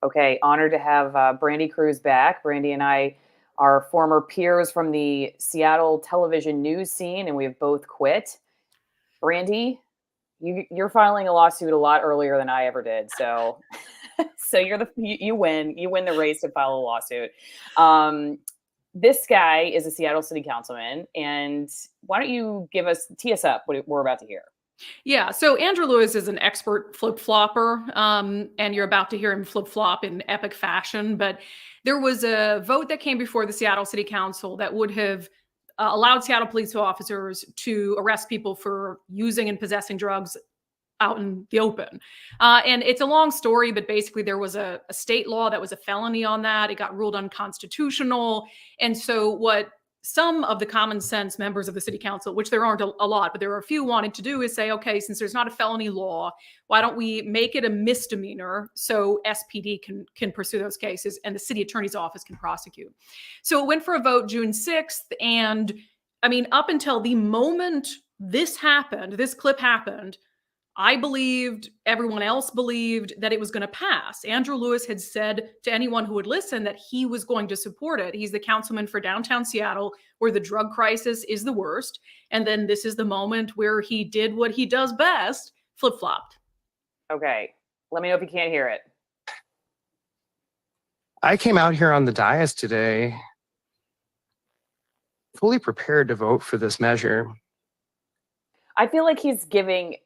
Okay, honored to have Brandi Kruse back. Brandi and I are former peers from the Seattle television news scene, and we have both quit. Brandi, you're filing a lawsuit a lot earlier than I ever did, so so you win. You win the race to file a lawsuit. This guy is a Seattle city councilman, and why don't you tee us up what we're about to hear? Yeah, so Andrew Lewis is an expert flip-flopper, and you're about to hear him flip-flop in epic fashion. But there was a vote that came before the Seattle City Council that would have allowed Seattle police officers to arrest people for using and possessing drugs out in the open. And it's a long story, but basically there was a state law that was a felony on that. It got ruled unconstitutional. And so what some of the common sense members of the city council, which there aren't a lot, but there are a few, wanted to do is say, okay, since there's not a felony law, why don't we make it a misdemeanor so SPD can pursue those cases and the city attorney's office can prosecute. So it went for a vote June 6th. And I mean, up until the moment this clip happened, I believed, everyone else believed that it was going to pass. Andrew Lewis had said to anyone who would listen that he was going to support it. He's the councilman for downtown Seattle, where the drug crisis is the worst. And then this is the moment where he did what he does best, flip-flopped. Okay, let me know if you can't hear it. I came out here on the dais today fully prepared to vote for this measure. I feel like he's giving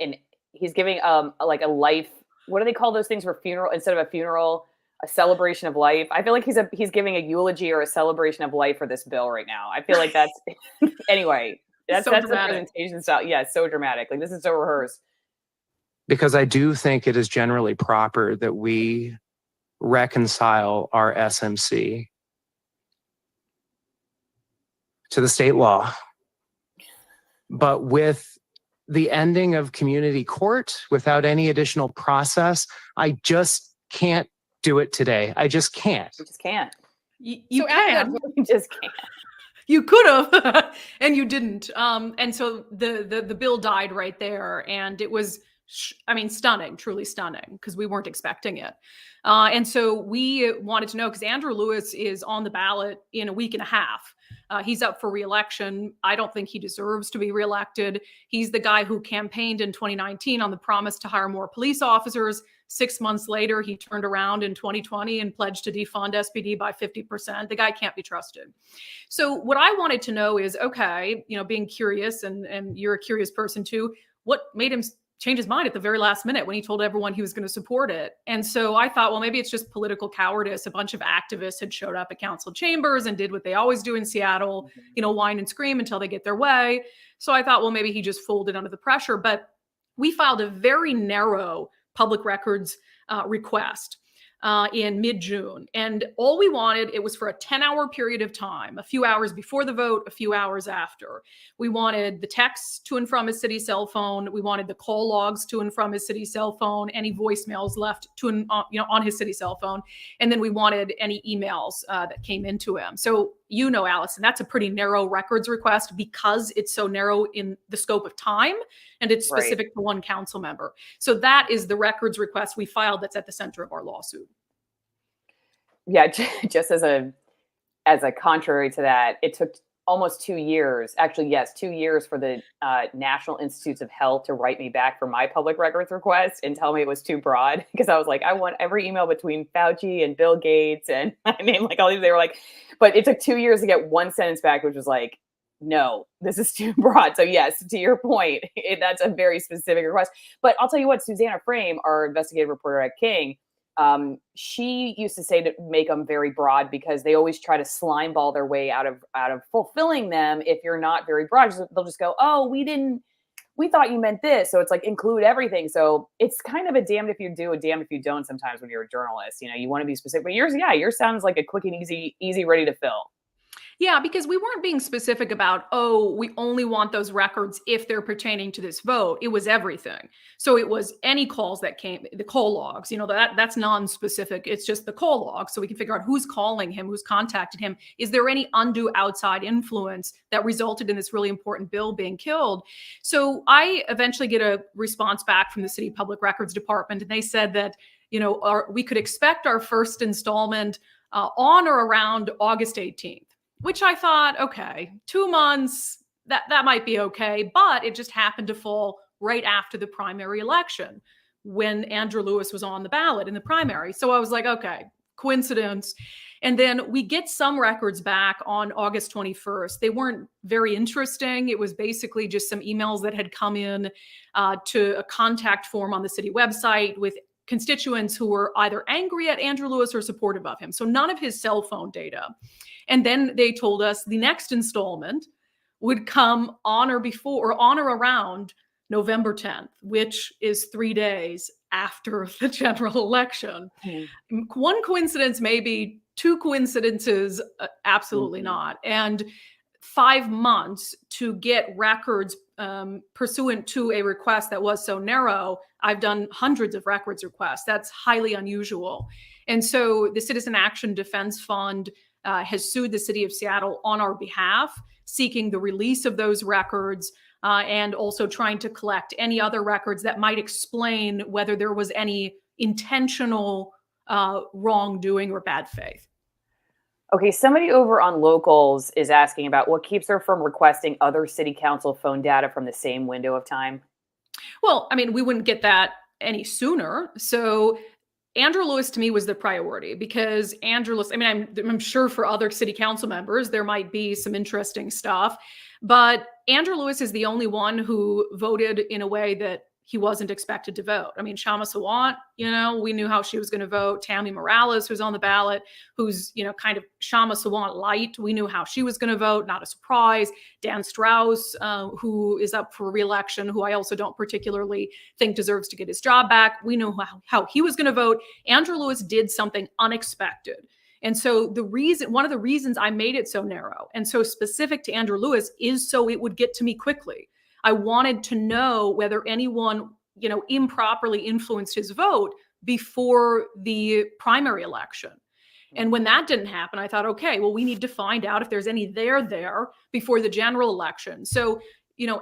like a life, what do they call those things for funeral, instead of a funeral, a celebration of life? I feel like he's giving a eulogy or a celebration of life for this bill right now. I feel like that's anyway, that's the presentation style. Yeah, so dramatic. Like, this is so rehearsed. Because I do think it is generally proper that we reconcile our SMC to the state law. But with the ending of community court without any additional process, I just can't do it today. I just can't. You just can't. You can. You just can't. You could have, and you didn't. And so the bill died right there, and it was, stunning, truly stunning, because we weren't expecting it. And so we wanted to know, because Andrew Lewis is on the ballot in a week and a half. He's up for re-election. I don't think he deserves to be reelected. He's the guy who campaigned in 2019 on the promise to hire more police officers. 6 months later, he turned around in 2020 and pledged to defund SPD by 50%. The guy can't be trusted. So what I wanted to know is, okay, being curious, and you're a curious person too, what made him change his mind at the very last minute when he told everyone he was going to support it? And so I thought, well, maybe it's just political cowardice. A bunch of activists had showed up at council chambers and did what they always do in Seattle, whine and scream until they get their way. So I thought, well, maybe he just folded under the pressure. But we filed a very narrow public records request in mid-June. And all we wanted, it was for a 10-hour period of time, a few hours before the vote, a few hours after. We wanted the texts to and from his city cell phone. We wanted the call logs to and from his city cell phone, any voicemails left to and on his city cell phone. And then we wanted any emails that came into him. So, Allison, that's a pretty narrow records request because it's so narrow in the scope of time and it's specific to one council member. So that is the records request we filed that's at the center of our lawsuit. Yeah, just as a contrary to that, it took almost 2 years, actually, yes, 2 years for the National Institutes of Health to write me back for my public records request and tell me it was too broad, because I was like, I want every email between Fauci and Bill Gates and I mean, like, all these, they were like, but it took 2 years to get one sentence back, which was like, no, this is too broad. So yes, to your point, that's a very specific request. But I'll tell you what, Susanna Frame, our investigative reporter at King, she used to say to make them very broad because they always try to slime ball their way out of fulfilling them. If you're not very broad, they'll just go, oh, we thought you meant this. So it's like, include everything. So it's kind of a damned if you do, a damned if you don't sometimes when you're a journalist. You want to be specific, but yours sounds like a quick and easy, ready to fill. Yeah, because we weren't being specific about, oh, we only want those records if they're pertaining to this vote. It was everything. So it was any calls that came, the call logs, that's non-specific. It's just the call logs. So we can figure out who's calling him, who's contacted him. Is there any undue outside influence that resulted in this really important bill being killed? So I eventually get a response back from the city public records department, and they said that we could expect our first installment on or around August 18th, which I thought, okay, 2 months, that might be okay. But it just happened to fall right after the primary election when Andrew Lewis was on the ballot in the primary. So I was like, okay, coincidence. And then we get some records back on August 21st. They weren't very interesting. It was basically just some emails that had come in to a contact form on the city website with constituents who were either angry at Andrew Lewis or supportive of him. So none of his cell phone data. And then they told us the next installment would come on or before or on or around November 10th, which is 3 days after the general election. One coincidence, maybe. Two coincidences, absolutely not. And 5 months to get records pursuant to a request that was so narrow. I've done hundreds of records requests. That's highly unusual. And so the Citizen Action Defense Fund has sued the city of Seattle on our behalf, seeking the release of those records and also trying to collect any other records that might explain whether there was any intentional wrongdoing or bad faith. Okay, somebody over on Locals is asking about what keeps her from requesting other city council phone data from the same window of time. Well, I mean, we wouldn't get that any sooner. So Andrew Lewis to me was the priority because Andrew Lewis, I mean, I'm sure for other city council members, there might be some interesting stuff, but Andrew Lewis is the only one who voted in a way that he wasn't expected to vote. I mean, Shama Sawant, we knew how she was going to vote. Tammy Morales, who's on the ballot, who's, kind of Shama Sawant light. We knew how she was going to vote, not a surprise. Dan Strauss, who is up for re-election, who I also don't particularly think deserves to get his job back. We knew how he was going to vote. Andrew Lewis did something unexpected. And so one of the reasons I made it so narrow and so specific to Andrew Lewis is so it would get to me quickly. I wanted to know whether anyone, improperly influenced his vote before the primary election. And when that didn't happen, I thought, okay, well, we need to find out if there's any there before the general election. So,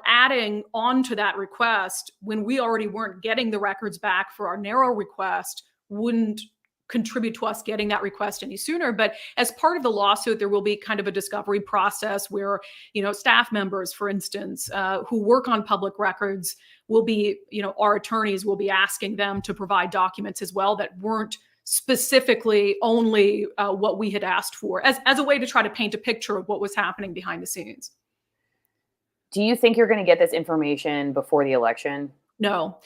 adding on to that request when we already weren't getting the records back for our narrow request wouldn't contribute to us getting that request any sooner. But as part of the lawsuit, there will be kind of a discovery process where, staff members, for instance, who work on public records will be, our attorneys will be asking them to provide documents as well that weren't specifically only what we had asked for as a way to try to paint a picture of what was happening behind the scenes. Do you think you're going to get this information before the election? No.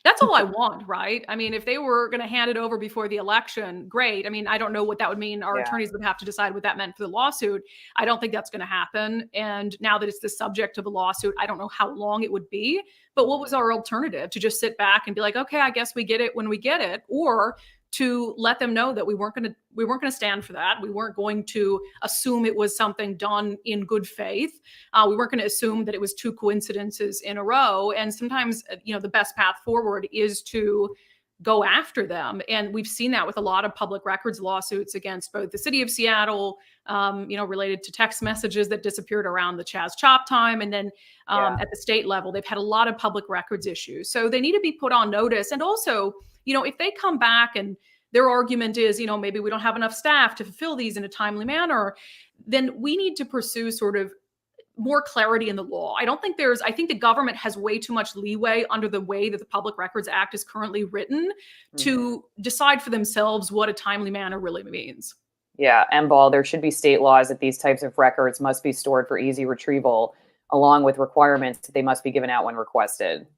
That's all I want, right? I mean, if they were going to hand it over before the election, great. I mean, I don't know what that would mean. Our attorneys would have to decide what that meant for the lawsuit. I don't think that's going to happen. And now that it's the subject of the lawsuit, I don't know how long it would be. But what was our alternative? To just sit back and be like, okay, I guess we get it when we get it, or to let them know that we weren't going to stand for that. We weren't going to assume it was something done in good faith. We weren't going to assume that it was two coincidences in a row. And sometimes, the best path forward is to go after them. And we've seen that with a lot of public records lawsuits against both the city of Seattle, related to text messages that disappeared around the Chaz Chop time. And then at the state level, they've had a lot of public records issues. So they need to be put on notice. And also, if they come back and their argument is, maybe we don't have enough staff to fulfill these in a timely manner, then we need to pursue sort of more clarity in the law. I think the government has way too much leeway under the way that the Public Records Act is currently written to decide for themselves what a timely manner really means. Yeah, and there should be state laws that these types of records must be stored for easy retrieval, along with requirements that they must be given out when requested.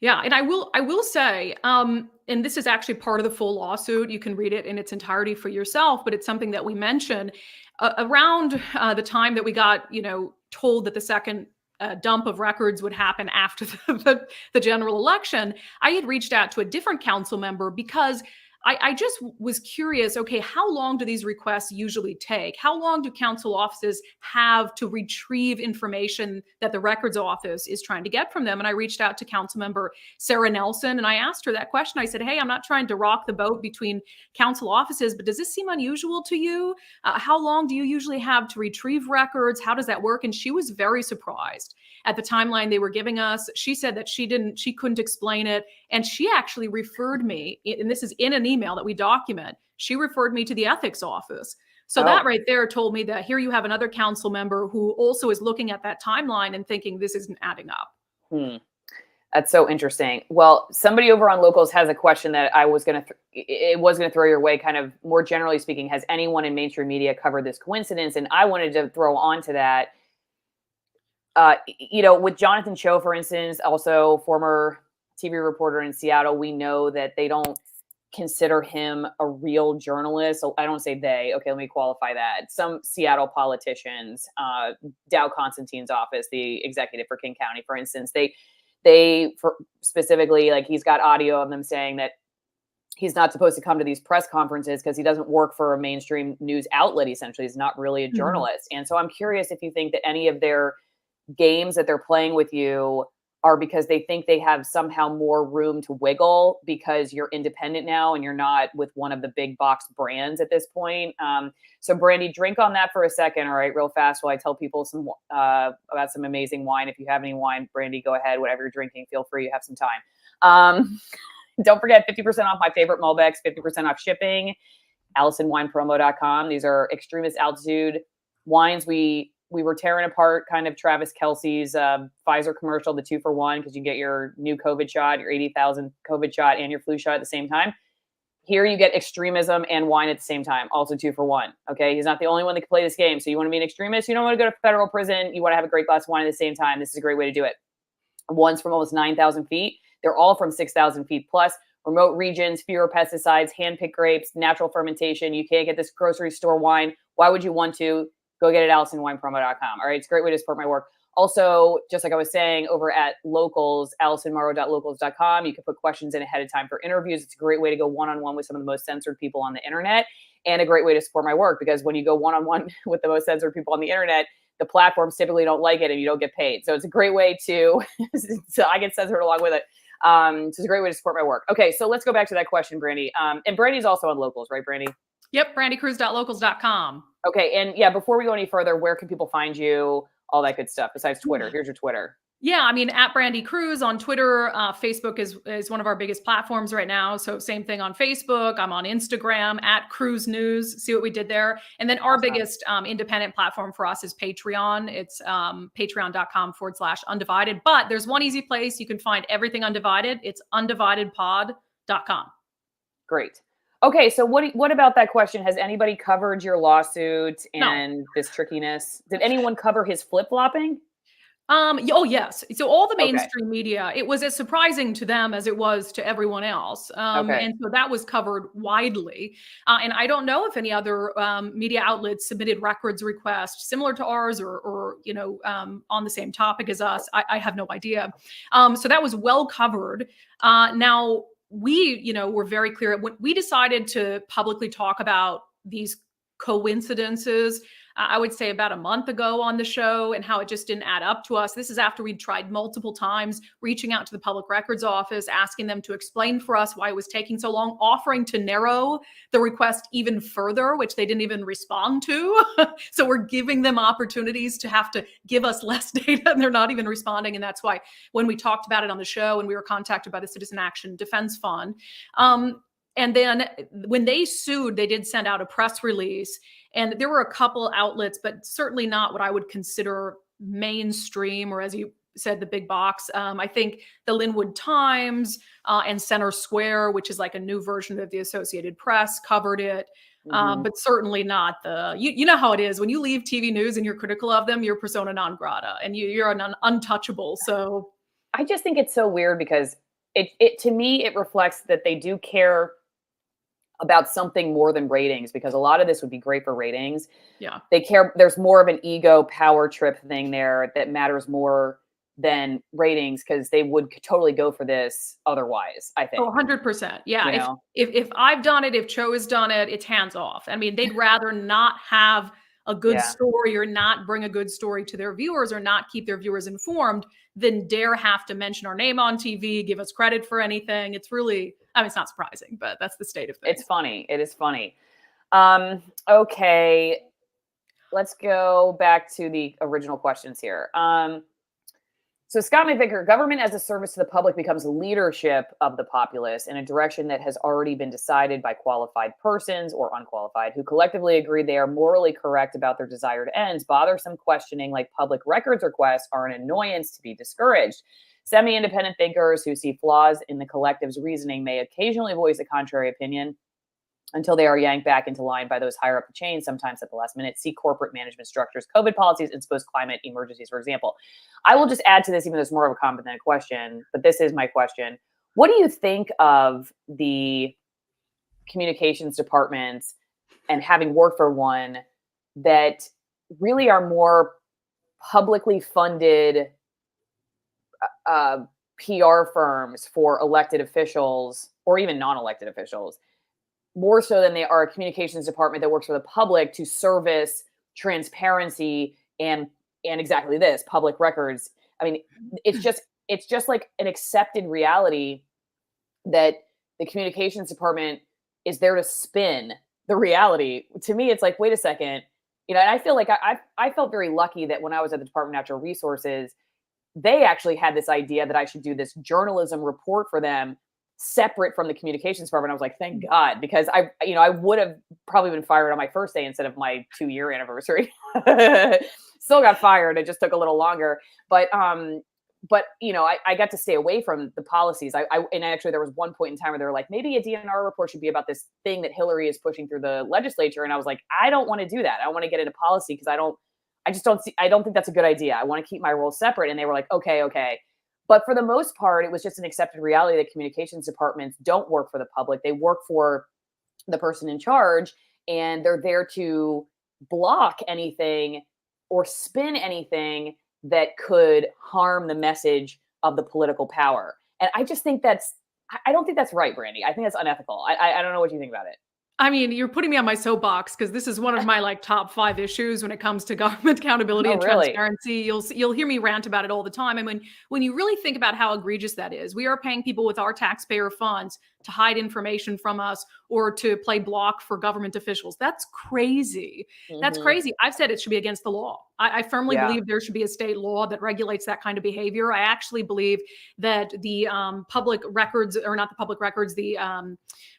Yeah, and I will say, and this is actually part of the full lawsuit. You can read it in its entirety for yourself, but it's something that we mention around the time that we got, told that the second dump of records would happen after the general election. I had reached out to a different council member because I just was curious, okay, how long do these requests usually take? How long do council offices have to retrieve information that the records office is trying to get from them? And I reached out to council member Sarah Nelson and I asked her that question. I said, hey, I'm not trying to rock the boat between council offices, but does this seem unusual to you? How long do you usually have to retrieve records? How does that work? And she was very surprised. at the timeline they were giving us. She said that she couldn't explain it. And she actually referred me, and this is in an email that we document, she referred me to the ethics office. So that right there told me that here you have another council member who also is looking at that timeline and thinking this isn't adding up. That's so interesting. Well, somebody over on Locals has a question that I was going to throw your way, kind of more generally speaking. Has anyone in mainstream media covered this coincidence? And I wanted to throw onto that, with Jonathan Cho, for instance, also former TV reporter in Seattle, we know that they don't consider him a real journalist. So I don't say they. Okay, let me qualify that. Some Seattle politicians, Dow Constantine's office, the executive for King County, for instance, they specifically, like, he's got audio of them saying that he's not supposed to come to these press conferences because he doesn't work for a mainstream news outlet. Essentially, he's not really a journalist. And so I'm curious if you think that any of their games that they're playing with you are because they think they have somehow more room to wiggle because you're independent now and you're not with one of the big box brands at this point. So Brandi, drink on that for a second. All right, real fast while I tell people about some amazing wine. If you have any wine, Brandi, go ahead. Whatever you're drinking, feel free. You have some time. Don't forget 50% off my favorite Malbecs, 50% off shipping, AllisonWinePromo.com. These are extremist altitude wines. We were tearing apart kind of Travis Kelce's Pfizer commercial, the 2-for-1, because you get your new COVID shot, your 80,000 COVID shot, and your flu shot at the same time. Here you get extremism and wine at the same time, also 2-for-1. Okay, he's not the only one that can play this game. So you want to be an extremist, you don't want to go to federal prison, you want to have a great glass of wine at the same time. This is a great way to do it. One's from almost 9,000 feet. They're all from 6,000 feet plus. Remote regions, fewer pesticides, hand-picked grapes, natural fermentation. You can't get this grocery store wine. Why would you want to? Go get it at AllisonWinePromo.com. All right, it's a great way to support my work. Also, just like I was saying, over at Locals, AllisonMorrow.locals.com, you can put questions in ahead of time for interviews. It's a great way to go one-on-one with some of the most censored people on the internet, and a great way to support my work, because when you go one-on-one with the most censored people on the internet, the platforms typically don't like it and you don't get paid. So it's a great way to, so I get censored along with it. So it's a great way to support my work. Okay, so let's go back to that question, Brandi. And Brandi's also on Locals, right, Brandi? Yep, BrandiKruse.locals.com. Okay, and yeah, before we go any further, where can people find you? All that good stuff besides Twitter. Here's your Twitter. Yeah, I mean, at Brandi Kruse on Twitter. Facebook is one of our biggest platforms right now. So same thing on Facebook. I'm on Instagram at Kruse News. See what we did there. And then our biggest independent platform for us is Patreon. It's patreon.com/undivided. But there's one easy place you can find everything Undivided. It's undividedpod.com. Great. Okay, so what about that question? Has anybody covered your lawsuit and this trickiness? Did anyone cover his flip-flopping? Oh, yes. So all the mainstream media, it was as surprising to them as it was to everyone else. And so that was covered widely. And I don't know if any other media outlets submitted records requests similar to ours or on the same topic as us. I have no idea. So that was well covered. Now, we, were very clear when we decided to publicly talk about these coincidences. I would say about a month ago on the show, and how it just didn't add up to us. This is after we'd tried multiple times reaching out to the public records office, asking them to explain for us why it was taking so long, offering to narrow the request even further, which they didn't even respond to. So we're giving them opportunities to have to give us less data, and they're not even responding. And that's why when we talked about it on the show and we were contacted by the Citizen Action Defense Fund, and then when they sued, they did send out a press release, and there were a couple outlets, but certainly not what I would consider mainstream, or as you said, the big box. I think the Linwood Times and Center Square, which is like a new version of the Associated Press, covered it. But certainly not you know how it is when you leave TV news and you're critical of them, you're persona non grata and you're an untouchable. So I just think it's so weird because it to me, it reflects that they do care about something more than ratings, because a lot of this would be great for ratings. Yeah. They care. There's more of an ego power trip thing there that matters more than ratings, because they would totally go for this otherwise, I think. 100%. Yeah. If I've done it, if Cho has done it, it's hands off. I mean, they'd rather not have a good story or not bring a good story to their viewers or not keep their viewers informed than dare have to mention our name on TV, give us credit for anything. It's really, I mean, it's not surprising, but that's the state of things. It's funny. It is funny. Okay. Let's go back to the original questions here. So Scott McVicker, government as a service to the public becomes leadership of the populace in a direction that has already been decided by qualified persons or unqualified who collectively agree they are morally correct about their desired ends. Bothersome questioning like public records requests are an annoyance to be discouraged. Semi-independent thinkers who see flaws in the collective's reasoning may occasionally voice a contrary opinion until they are yanked back into line by those higher up the chain, sometimes at the last minute. See corporate management structures, COVID policies, and suppose climate emergencies, for example. I will just add to this, even though it's more of a comment than a question, but this is my question. What do you think of the communications departments and having worked for one that really are more publicly funded PR firms for elected officials or even non-elected officials, more so than they are a communications department that works for the public to service transparency and exactly this, public records? I mean, it's just like an accepted reality that the communications department is there to spin the reality. To me, it's like, wait a second, and I feel like I felt very lucky that when I was at the Department of Natural Resources, they actually had this idea that I should do this journalism report for them separate from the communications department. I was like, thank God, because I would have probably been fired on my first day instead of my 2-year anniversary. Still got fired. It just took a little longer. But I got to stay away from the policies. And actually there was one point in time where they were like, maybe a DNR report should be about this thing that Hillary is pushing through the legislature. And I was like, I don't want to do that. I want to get into policy because I don't think that's a good idea. I want to keep my role separate. And they were like, okay. But for the most part, it was just an accepted reality that communications departments don't work for the public. They work for the person in charge, and they're there to block anything or spin anything that could harm the message of the political power. And I just think I don't think that's right, Brandi. I think that's unethical. I don't know what you think about it. I mean, you're putting me on my soapbox because this is one of my top 5 issues when it comes to government accountability and really? transparency. You'll hear me rant about it all the time. And when you really think about how egregious that is, we are paying people with our taxpayer funds to hide information from us or to play block for government officials. That's crazy. Mm-hmm. That's crazy. I've said it should be against the law. I firmly believe there should be a state law that regulates that kind of behavior. I actually believe that the public records, or not the public records, the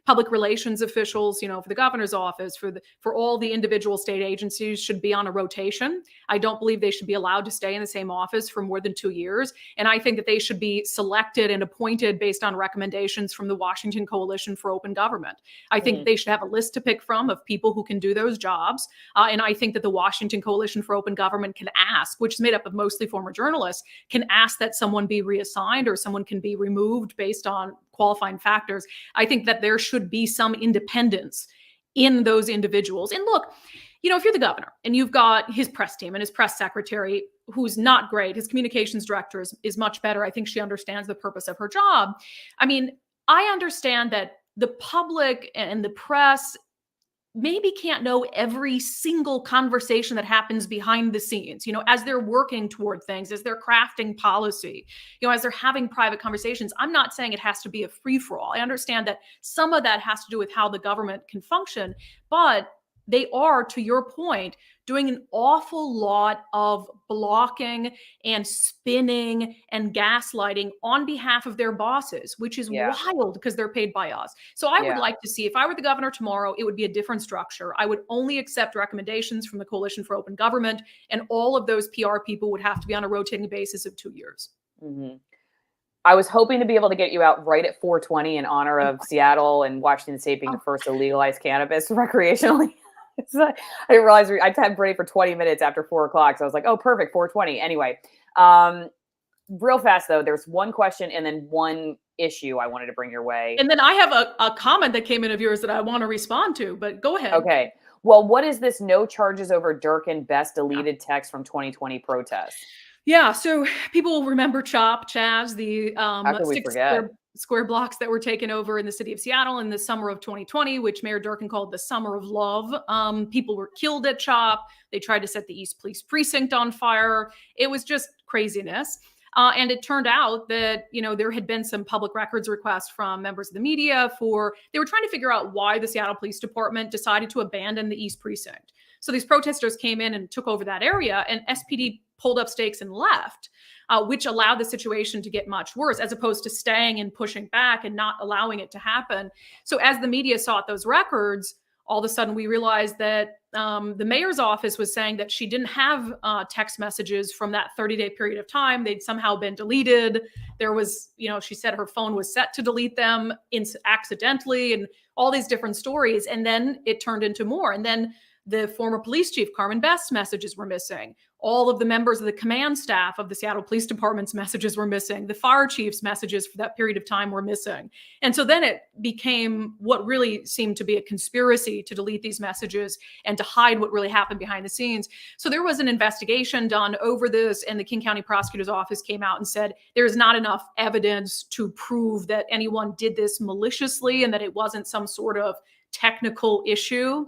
public relations officials, for the governor's office, for all the individual state agencies should be on a rotation. I don't believe they should be allowed to stay in the same office for more than 2 years. And I think that they should be selected and appointed based on recommendations from the Washington Coalition for Open Government. I think they should have a list to pick from of people who can do those jobs. And I think that the Washington Coalition for Open Government can ask, which is made up of mostly former journalists, can ask that someone be reassigned or someone can be removed based on qualifying factors. I think that there should be some independence in those individuals. And look, if you're the governor and you've got his press team and his press secretary, who's not great, his communications director is much better. I think she understands the purpose of her job. I mean, I understand that the public and the press maybe can't know every single conversation that happens behind the scenes, as they're working toward things, as they're crafting policy, as they're having private conversations. I'm not saying it has to be a free-for-all. I understand that some of that has to do with how the government can function, but they are, to your point, doing an awful lot of blocking and spinning and gaslighting on behalf of their bosses, which is wild because they're paid by us. So I would like to see, if I were the governor tomorrow, it would be a different structure. I would only accept recommendations from the Coalition for Open Government, and all of those PR people would have to be on a rotating basis of 2 years. Mm-hmm. I was hoping to be able to get you out right at 4:20 in honor of Seattle and Washington State being the first to legalize cannabis recreationally. I didn't realize I had Brandi for 20 minutes after 4 o'clock. So I was like, oh, perfect, 4:20. Anyway, real fast, though, there's one question and then one issue I wanted to bring your way. And then I have a comment that came in of yours that I want to respond to, but go ahead. Okay. Well, what is this no charges over Durkin best deleted text from 2020 protests? Yeah, so people will remember Chaz, the 6 square blocks that were taken over in the city of Seattle in the summer of 2020, which Mayor Durkin called the summer of love. People were killed at CHOP. They tried to set the East Police Precinct on fire. It was just craziness. And it turned out that, there had been some public records requests from members of the media they were trying to figure out why the Seattle Police Department decided to abandon the East Precinct. So these protesters came in and took over that area, and SPD pulled up stakes and left. which allowed the situation to get much worse, as opposed to staying and pushing back and not allowing it to happen. So as the media sought those records, all of a sudden we realized that the mayor's office was saying that she didn't have text messages from that 30-day period of time. They'd somehow been deleted. There was, she said her phone was set to delete them accidentally, and all these different stories. And then it turned into more. And then the former police chief, Carmen Best's messages were missing. All of the members of the command staff of the Seattle Police Department's messages were missing. The fire chief's messages for that period of time were missing. And so then it became what really seemed to be a conspiracy to delete these messages and to hide what really happened behind the scenes. So there was an investigation done over this, and the King County Prosecutor's Office came out and said there is not enough evidence to prove that anyone did this maliciously and that it wasn't some sort of technical issue.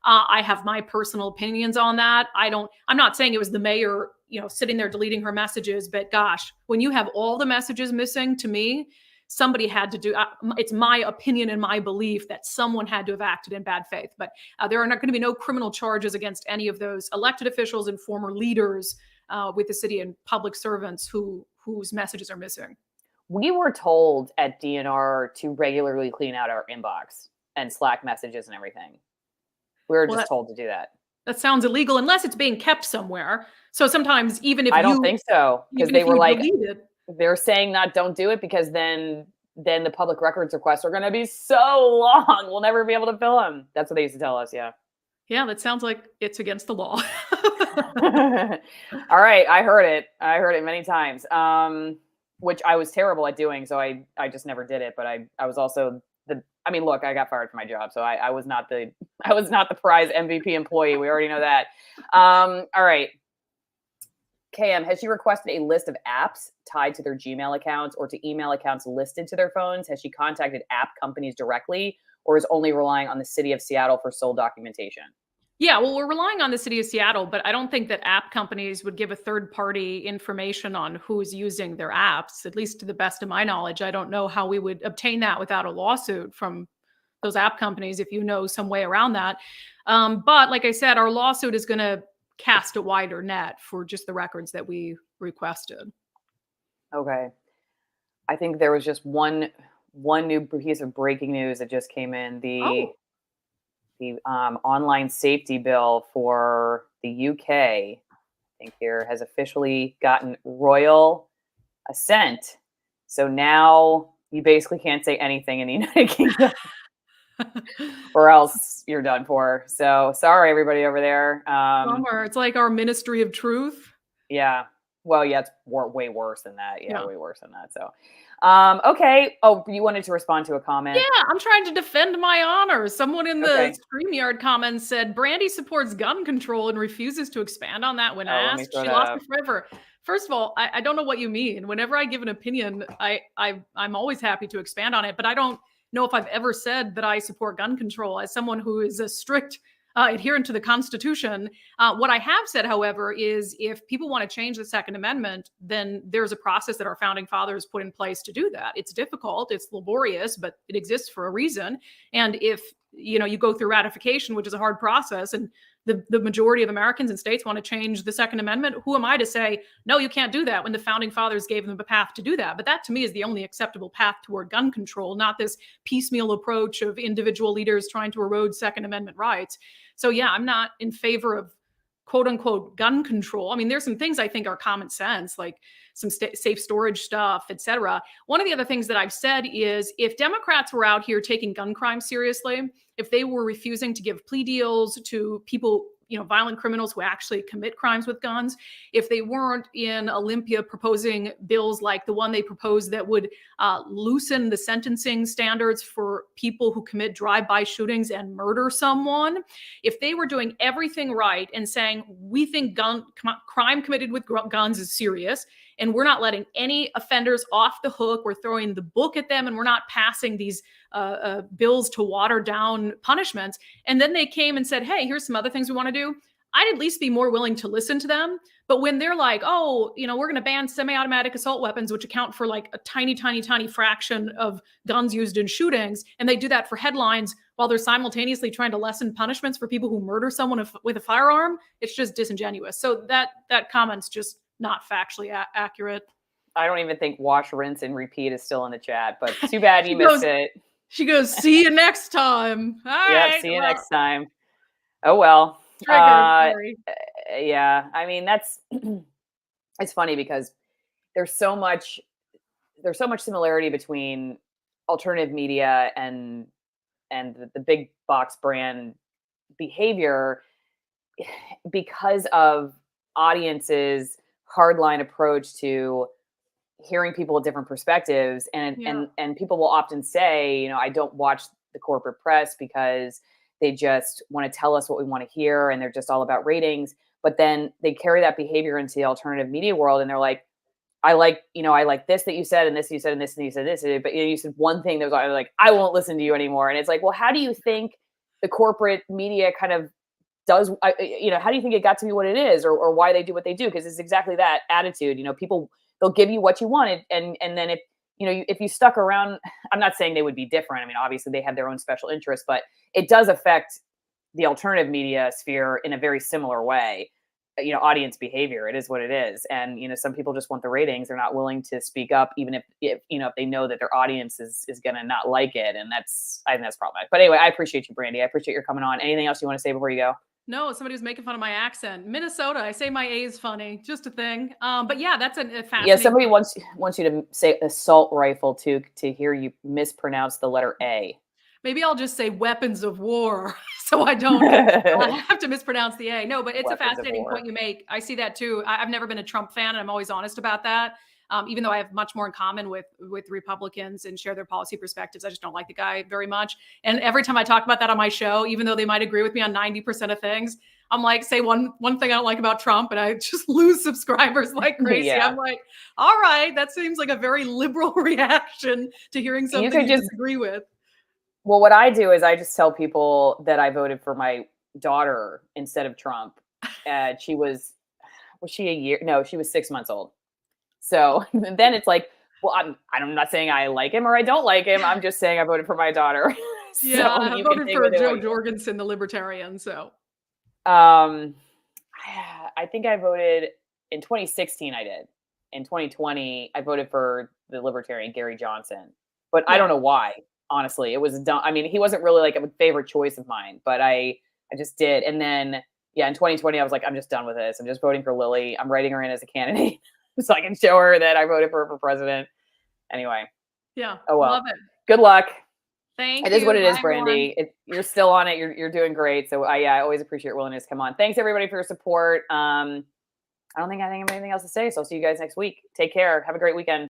I have my personal opinions on that. I'm not saying it was the mayor, sitting there deleting her messages, but gosh, when you have all the messages missing, to me, somebody had to do, it's my opinion and my belief that someone had to have acted in bad faith. But there are not going to be no criminal charges against any of those elected officials and former leaders with the city and public servants whose messages are missing. We were told at DNR to regularly clean out our inbox and Slack messages and everything. We were just told to do that. That sounds illegal unless it's being kept somewhere. So sometimes even if I don't think so, because they were like, they're saying don't do it because then the public records requests are going to be so long. We'll never be able to fill them. That's what they used to tell us. Yeah. Yeah. That sounds like it's against the law. All right. I heard it many times, which I was terrible at doing. So I just never did it. But I was also look, I got fired from my job, so I was not the prize MVP employee. We already know that. All right. KM, has she requested a list of apps tied to their Gmail accounts or to email accounts listed to their phones? Has she contacted app companies directly, or is only relying on the city of Seattle for sole documentation? Yeah, well, we're relying on the city of Seattle, but I don't think that app companies would give a third-party information on who's using their apps, at least to the best of my knowledge. I don't know how we would obtain that without a lawsuit from those app companies, if you know some way around that. But like I said, our lawsuit is going to cast a wider net for just the records that we requested. Okay. I think there was just one new piece of breaking news that just came in. The online safety bill for the UK, I think here, has officially gotten royal assent. So now you basically can't say anything in the United Kingdom or else you're done for. So sorry, everybody over there. Bummer. It's like our Ministry of Truth. Yeah. Well, yeah, it's way worse than that. Yeah, way worse than that. So, okay. Oh, you wanted to respond to a comment? Yeah, I'm trying to defend my honor. Someone in the StreamYard comments said Brandi supports gun control and refuses to expand on that when asked. She lost it forever. First of all, I don't know what you mean. Whenever I give an opinion, I'm always happy to expand on it, but I don't know if I've ever said that I support gun control as someone who is a strict adherent to the Constitution. What I have said, however, is if people want to change the Second Amendment, then there's a process that our founding fathers put in place to do that. It's difficult, it's laborious, but it exists for a reason. And if you go through ratification, which is a hard process, and the majority of Americans and states want to change the Second Amendment, who am I to say, no, you can't do that when the founding fathers gave them a path to do that? But that to me is the only acceptable path toward gun control, not this piecemeal approach of individual leaders trying to erode Second Amendment rights. So yeah, I'm not in favor of quote unquote gun control. I mean, there's some things I think are common sense, like some safe storage stuff, et cetera. One of the other things that I've said is if Democrats were out here taking gun crime seriously, if they were refusing to give plea deals to people, violent criminals who actually commit crimes with guns, if they weren't in Olympia proposing bills like the one they proposed that would loosen the sentencing standards for people who commit drive-by shootings and murder someone, if they were doing everything right and saying, we think crime committed with guns is serious, and we're not letting any offenders off the hook, we're throwing the book at them, and we're not passing these bills to water down punishments. And then they came and said, hey, here's some other things we want to do. I'd at least be more willing to listen to them. But when they're like, oh, we're going to ban semi-automatic assault weapons, which account for like a tiny, tiny, tiny fraction of guns used in shootings, and they do that for headlines while they're simultaneously trying to lessen punishments for people who murder someone with a firearm, it's just disingenuous. So that comment's just not factually accurate. I don't even think wash, rinse, and repeat is still in the chat, but too bad you She goes- missed it. She goes, see you next time. All Yep, right. see you well, next time. Oh well. Triggered. Sorry. Yeah, I mean that's it's funny because there's so much similarity between alternative media and the big box brand behavior because of audiences hardline approach to hearing people with different perspectives and people will often say, you know, I don't watch the corporate press because they just want to tell us what we want to hear and they're just all about ratings. But then they carry that behavior into the alternative media world and they're like, I like this that you said and this you said and this and you said this, but you said one thing that was like, I won't listen to you anymore. And it's like, well, how do you think the corporate media kind of does, how do you think it got to be what it is or why they do what they do? Because it's exactly that attitude. You know, people, they'll give you what you wanted. And then if you stuck around, I'm not saying they would be different. I mean, obviously they have their own special interests, but it does affect the alternative media sphere in a very similar way. Audience behavior, it is what it is. And, some people just want the ratings. They're not willing to speak up, even if they know that their audience is going to not like it. And I think that's problematic. But anyway, I appreciate you, Brandi. I appreciate your coming on. Anything else you want to say before you go? No, somebody was making fun of my accent. Minnesota, I say my A is funny, just a thing. But yeah, that's a fascinating. Yeah, somebody wants you to say assault rifle to hear you mispronounce the letter A. Maybe I'll just say weapons of war so I don't have to mispronounce the A. No, but it's Weapons a fascinating point you make. I see that too. I've never been a Trump fan and I'm always honest about that. Even though I have much more in common with Republicans and share their policy perspectives, I just don't like the guy very much. And every time I talk about that on my show, even though they might agree with me on 90% of things, I'm like, say one thing I don't like about Trump and I just lose subscribers like crazy. Yeah. I'm like, all right, that seems like a very liberal reaction to hearing something you disagree with. Well, what I do is I just tell people that I voted for my daughter instead of Trump. Was she a year? No, she was 6 months old. So then it's like, well, I'm not saying I like him or I don't like him. I'm just saying I voted for my daughter. Yeah, I voted for Joe Jorgensen, the libertarian. So, I think I voted in 2016. I did. In 2020, I voted for the libertarian Gary Johnson, but I don't know why. Honestly, it was dumb. I mean, he wasn't really like a favorite choice of mine, but I just did. And then, in 2020, I was like, I'm just done with this. I'm just voting for Lily. I'm writing her in as a candidate so I can show her that I voted for her for president. Anyway. Yeah. Oh, well. Love it. Good luck. Thank you. It is what it is, Brandi. You're still on it. You're doing great. So I always appreciate your willingness to come on. Thanks everybody for your support. I don't think I have anything else to say. So I'll see you guys next week. Take care. Have a great weekend.